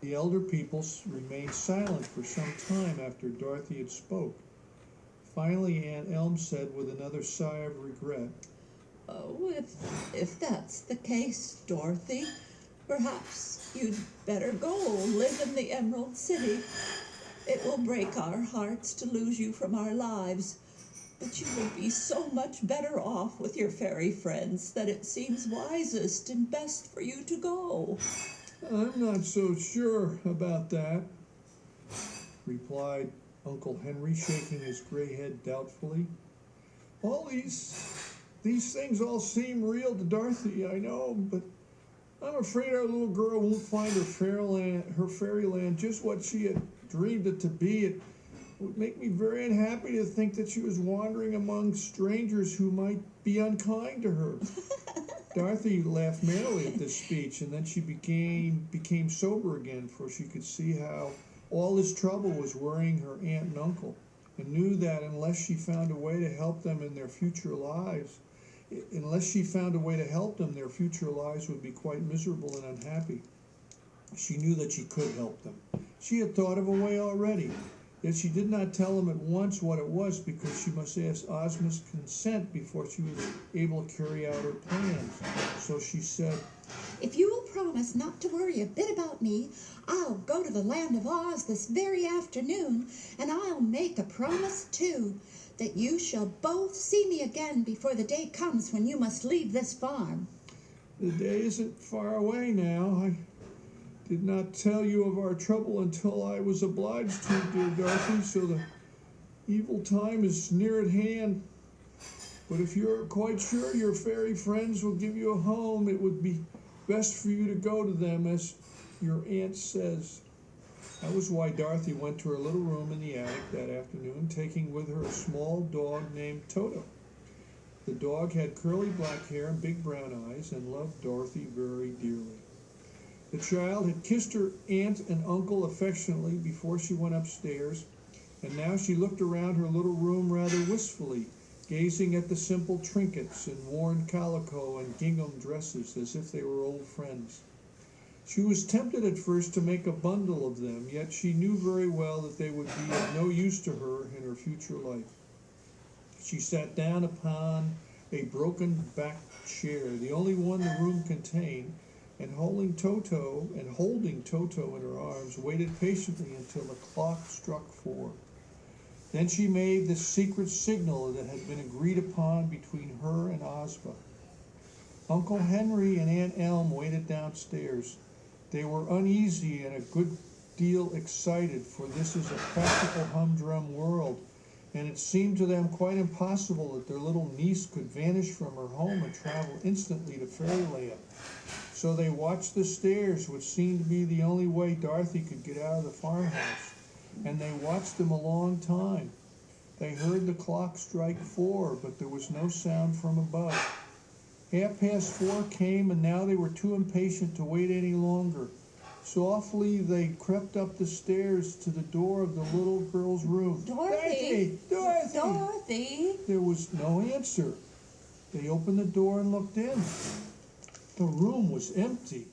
The elder people remained silent for some time after Dorothy had spoke. Finally, Aunt Elm said with another sigh of regret, "Oh, if that's the case, Dorothy, perhaps you'd better go live in the Emerald City. It will break our hearts to lose you from our lives, but you will be so much better off with your fairy friends that it seems wisest and best for you to go." "I'm not so sure about that," replied Uncle Henry, shaking his gray head doubtfully. "All these things all seem real to Dorothy, I know, but I'm afraid our little girl won't find her fairyland just what she had dreamed it to be. It would make me very unhappy to think that she was wandering among strangers who might be unkind to her." Dorothy laughed merrily at this speech, and then she became sober again, for she could see how all this trouble was worrying her aunt and uncle, and knew that unless she found a way to help them their future lives would be quite miserable and unhappy. She knew that she could help them. She had thought of a way already, yet she did not tell them at once what it was, because she must ask Ozma's consent before she was able to carry out her plans. So she said, "If you will promise not to worry a bit about me, I'll go to the land of Oz this very afternoon, and I'll make a promise, too, that you shall both see me again before the day comes when you must leave this farm." "The day isn't far away now. I did not tell you of our trouble until I was obliged to, dear Dorothy, so the evil time is near at hand. But if you're quite sure your fairy friends will give you a home, it would be best for you to go to them, as your aunt says." That was why Dorothy went to her little room in the attic that afternoon, taking with her a small dog named Toto. The dog had curly black hair and big brown eyes, and loved Dorothy very dearly. The child had kissed her aunt and uncle affectionately before she went upstairs, and now she looked around her little room rather wistfully, gazing at the simple trinkets and worn calico and gingham dresses as if they were old friends. She was tempted at first to make a bundle of them, yet she knew very well that they would be of no use to her in her future life. She sat down upon a broken-backed chair, the only one the room contained, and holding Toto in her arms, waited patiently until the clock struck 4. Then she made the secret signal that had been agreed upon between her and Ozma. Uncle Henry and Aunt Elm waited downstairs. They were uneasy and a good deal excited, for this is a practical humdrum world, and it seemed to them quite impossible that their little niece could vanish from her home and travel instantly to Fairyland. So they watched the stairs, which seemed to be the only way Dorothy could get out of the farmhouse, and they watched them a long time. They heard the clock strike 4, but there was no sound from above. 4:30 came, and now they were too impatient to wait any longer. Softly they crept up the stairs to the door of the little girl's room. "Dorothy! Dorothy! Dorothy!" There was no answer. They opened the door and looked in. The room was empty.